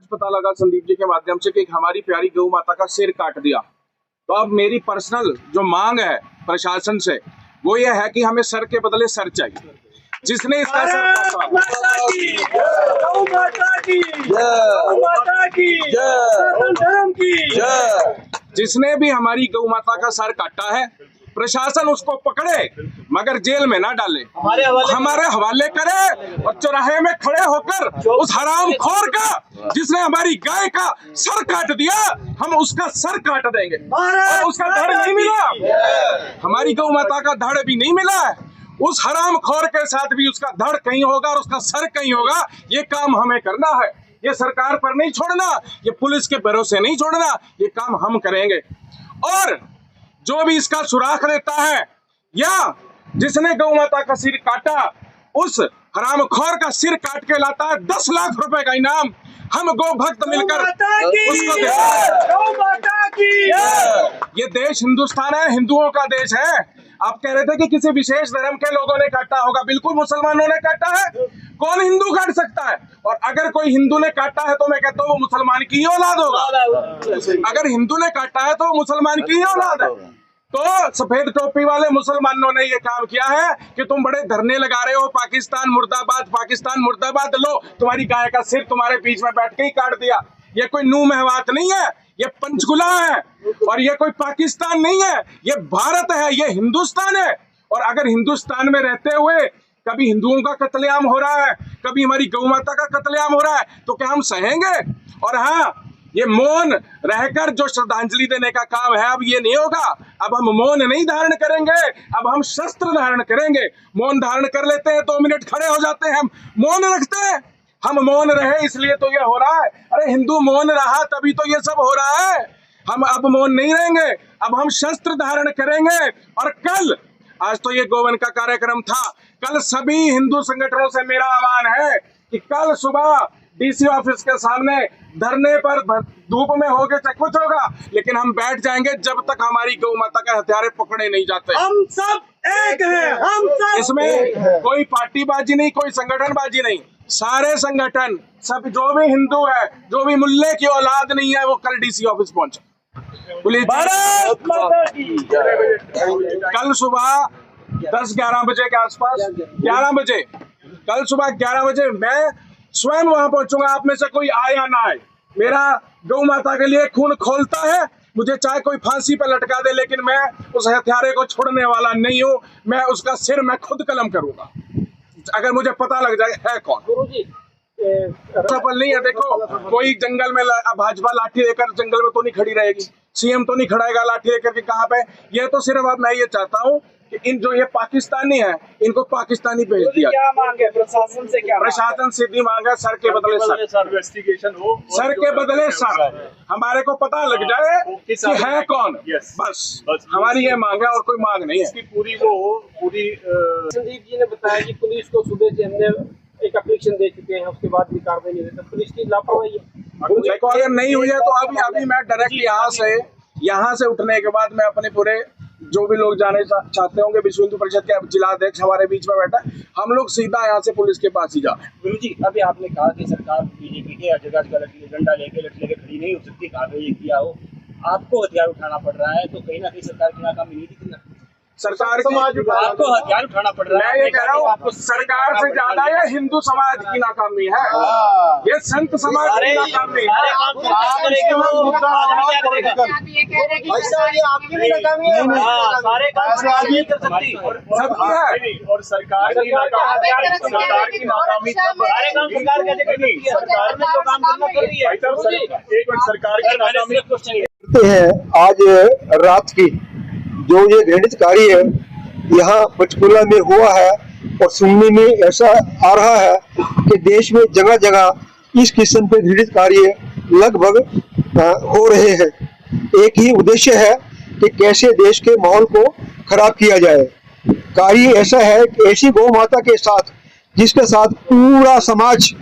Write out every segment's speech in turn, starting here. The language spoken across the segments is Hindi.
आज पता लगा संदीप जी के माध्यम से कि हमारी प्यारी गौ माता का सिर काट दिया। तो अब मेरी पर्सनल जो मांग है प्रशासन से वो ये है कि हमें सर के बदले सर चाहिए। जिसने इसका सर जिसने भी हमारी गौ माता का सर काटा है, प्रशासन उसको पकड़े मगर जेल में ना डाले, हमारे हवाले करे और चौराहे में खड़े होकर उस हरामखोर का जिसने हमारी गाय का सर काट दिया, हम उसका सर काट देंगे। और उसका धड़ नहीं मिला, हमारी गौ माता का धड़ भी नहीं मिला है, उस हरामखोर के साथ भी उसका धड़ कहीं होगा और उसका सर कहीं होगा। ये काम हमें करना है, ये सरकार पर नहीं छोड़ना, ये पुलिस के भरोसे नहीं छोड़ना, ये काम हम करेंगे। और जो भी इसका सुराख देता है या जिसने गौ माता का सिर काटा, उस हरामखोर का सिर काट के लाता है 10 लाख रुपए का इनाम। हम गौ भक्त मिलकर उसको ये देश हिंदुस्तान है, हिंदुओं का देश है। आप कह रहे थे कि किसी विशेष धर्म के लोगों ने काटा होगा, बिल्कुल मुसलमानों ने काटा है। कौन हिंदू काट सकता है? और अगर कोई हिंदू ने काटा है तो मैं कहता हूँ वो मुसलमान की ही औलाद होगा। अगर हिंदू ने काटा है तो वो मुसलमान की ही औलाद है। तो सफेद टोपी वाले मुसलमानों ने ये काम किया है कि तुम बड़े धरने लगा रहे हो, पाकिस्तान मुर्दाबाद, पाकिस्तान मुर्दाबाद। लो, तुम्हारी गाय का सिर तुम्हारे बीच में बैठ के ही काट दिया। ये कोई नूह महवात नहीं है, ये पंचकुला है और ये कोई पाकिस्तान नहीं है, ये भारत है, ये हिंदुस्तान है। और अगर हिंदुस्तान में रहते हुए कभी हिंदुओं का कत्लेआम हो रहा है, कभी हमारी गौ माता का कत्लेआम हो रहा है, तो क्या हम सहेंगे? और हाँ, ये मौन रहकर जो श्रद्धांजलि देने का काम है, अब ये नहीं होगा। अब हम मौन नहीं धारण करेंगे, अब हम शस्त्र धारण करेंगे। मौन धारण कर लेते हैं, 2 मिनट खड़े हो जाते हैं, हम मौन रखते हैं। हम मौन रहे इसलिए तो ये हो रहा है। अरे हिंदू मौन रहा तभी तो ये सब हो रहा है। हम अब मौन नहीं रहेंगे, अब हम शस्त्र धारण करेंगे। और कल, आज तो ये गोवन का कार्यक्रम था, कल सभी हिंदू संगठनों से मेरा आह्वान है कि कल सुबह डीसी ऑफिस के सामने धरने पर धूप में होके कुछ होगा, लेकिन हम बैठ जाएंगे जब तक हमारी गौ माता के हथियारे पकड़े नहीं जाते। हम सब एक हैं, हम सब इसमें कोई पार्टीबाजी नहीं, कोई संगठनबाजी नहीं। सारे संगठन, सब जो भी हिंदू है, जो भी मुल्ले की औलाद नहीं है, वो कल डीसी ऑफिस पहुंचे। पुलिस भारत माता की कल सुबह 10-11 बजे के आसपास, 11 बजे, कल सुबह 11 बजे मैं स्वयं वहां पहुंचूंगा। आप में से कोई आए या ना आए, मेरा गौ माता के लिए खून खोलता है, मुझे चाहे कोई फांसी पर लटका दे, लेकिन मैं उस हथियारे को छोड़ने वाला नहीं हूं। मैं उसका सिर मैं खुद कलम करूंगा, अगर मुझे पता लग जाए है कौन। सफल नहीं है। देखो, कोई जंगल में भाजपा लाठी लेकर जंगल में तो नहीं खड़ी रहेगी, सीएम तो नहीं खड़ाएगा लाठी लेकर के कहाँ पे। ये तो सिर्फ अब मैं ये चाहता हूँ कि इन जो ये पाकिस्तानी है, इनको पाकिस्तानी भेज दिया। क्या मांगे प्रशासन से? क्या प्रशासन सीधी मांग है, सर के बदले सर, इन्वेस्टिगेशन हो, सर के बदले सर, हमारे को पता लग जाए कि है कौन। बस हमारी ये मांग है और कोई मांग नहीं है। इसकी पूरी वो पूरी संदीप जी ने बताया कि पुलिस को सुबह से हमने एक एप्लीकेशन दे चुके हैं, उसके बाद भी कार्रवाई नहीं होती। पुलिस की लापरवाही है। देखो, अगर नहीं हुई है तो अभी मैं डायरेक्ट यहाँ से उठने के बाद मैं अपने पूरे जो भी लोग जाने चाहते होंगे, विश्व हिंदू परिषद के जिला अध्यक्ष हमारे बीच में बैठा, हम लोग सीधा यहाँ से पुलिस के पास ही जा रहे हैं। गुरु जी, अभी आपने कहा कि सरकार बीजेपी के जगह जगह डंडा लेके खड़ी नहीं हो सकती, कार्रवाई किया हो, आपको हथियार उठाना पड़ रहा है, तो कहीं ना कहीं सरकार की नाकामी नहीं दिख रही। सरकार आपको हथियार उठाना पड़ रहा है। मैं ये कह रहा हूँ, सरकार से ज्यादा ये हिंदू समाज की नाकामी है, ये संत समाज की नाकामी है। सबकी है। और सरकार की नाकामी सरकार की नाकामी है। आज रात की जो ये घृणित कार्य है यहाँ पंचकुला में हुआ है, और सुनने में ऐसा आ रहा है कि देश में जगह जगह इस किस्म के घृणित कार्य लगभग हो रहे हैं। एक ही उद्देश्य है कि कैसे देश के माहौल को खराब किया जाए। कार्य ऐसा है कि ऐसी गौ माता के साथ, जिसके साथ पूरा समाज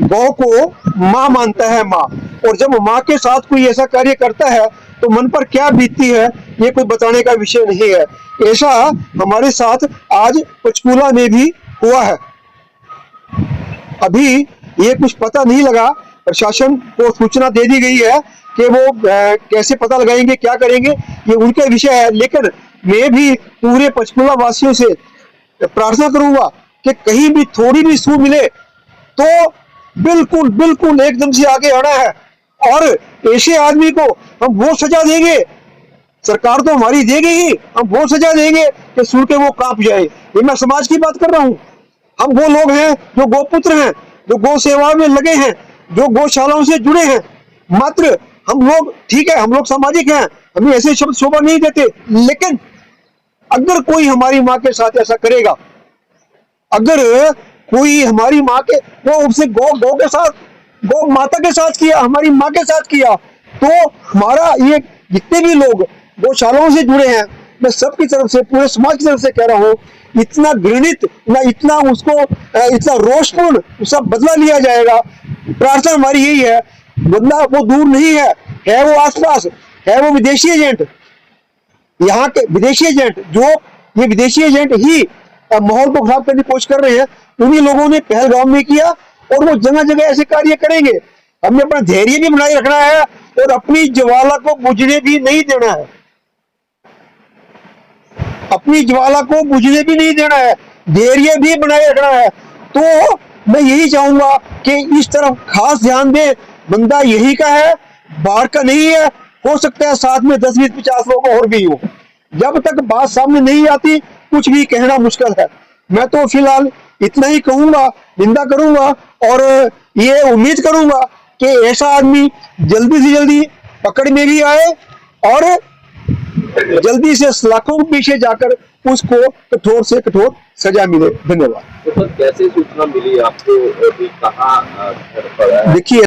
गौ को माँ मानता है, माँ, और जब माँ के साथ कोई ऐसा कार्य करता है तो मन पर क्या बीतती है ये कोई बताने का विषय नहीं है। ऐसा हमारे साथ आज पंचकुला में भी हुआ है। अभी ये कुछ पता नहीं लगा प्रशासन को सूचना दे दी गई है कि वो कैसे पता लगाएंगे, क्या करेंगे, ये उनका विषय है। लेकिन मैं भी पूरे पंचकुला वासियों से प्रार्थना करूंगा कि कहीं भी थोड़ी भी सूह मिले तो बिल्कुल बिल्कुल एकदम से आगे आना है, और ऐसे आदमी को हम वो सजा देंगे, सरकार तो हमारी देगी ही, हम वो सजा देंगे कि सुन के वो कांप जाए। ये मैं समाज की बात कर रहा हूँ। हम वो लोग हैं जो गोपुत्र हैं, जो गौ सेवा में लगे हैं, जो गौशालाओं से जुड़े हैं। मात्र हम लोग, ठीक है, हम लोग सामाजिक हैं, हमें ऐसे शब्द शोभा नहीं देते, लेकिन अगर कोई हमारी माँ के साथ ऐसा करेगा, अगर कोई हमारी माँ के, वो उससे गौ के साथ, गौ माता के साथ किया, हमारी माँ के साथ किया, तो हमारा ये जितने भी लोग गौशालाओं से जुड़े हैं, मैं सबकी तरफ से, पूरे समाज की तरफ से कह रहा हूँ, इतना घृणित, इतना उसको, इतना रोषपूर्ण उसका बदला लिया जाएगा। प्रार्थना हमारी यही है, बदला वो दूर नहीं है वो आसपास है, वो विदेशी एजेंट, यहाँ के विदेशी एजेंट, जो ये विदेशी एजेंट ही माहौल को खराब करने की कोशिश कर रहे हैं, उन्हीं लोगों ने पहलगाम में किया, और वो जगह जगह ऐसे कार्य करेंगे। हमें अपना धैर्य भी बनाए रखना है और अपनी ज्वाला को बुझने भी नहीं देना है, अपनी ज्वाला को बुझने भी नहीं देना है, धैर्य भी बनाए रखना है। तो मैं यही चाहूंगा कि इस तरफ खास ध्यान दें। बंदा यही का है, बाहर का नहीं है। हो सकता है साथ में 10, 20, 50 लोग और भी हो। जब तक बात सामने नहीं आती कुछ भी कहना मुश्किल है। मैं तो फिलहाल इतना ही कहूंगा, निंदा करूंगा, और ये उम्मीद करूंगा कि ऐसा आदमी जल्दी से जल्दी पकड़ में भी आए और जल्दी से सलाखों के पीछे जाकर उसको कठोर से कठोर सजा मिले। धन्यवाद। तो कैसे सूचना मिली आपको, कहाँ घर पर है? देखिए,